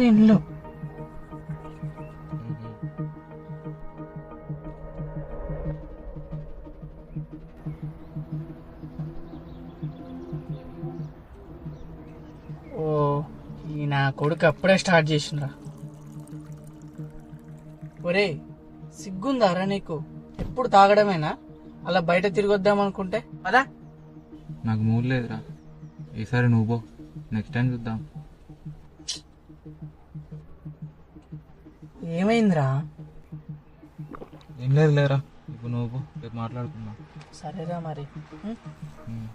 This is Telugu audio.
నేను ఓ ఈ నా కొడుకు అప్పుడే స్టార్ట్ చేసినరా. ఒరే సిగ్గుందారా నీకు? ఎప్పుడు తాగడమేనా? అలా బయట తిరిగొద్దాం అనుకుంటే అదా. నాకు మూడు లేదురా, ఈసారి నువ్వు పో, నెక్స్ట్ టైం చూద్దాం. ఏమైందిరా? ఏం లేదు లేరా, ఇప్పుడు నువ్వు పో, రేపు మాట్లాడుకుందాం. సరేరా మరి. ఉమ్.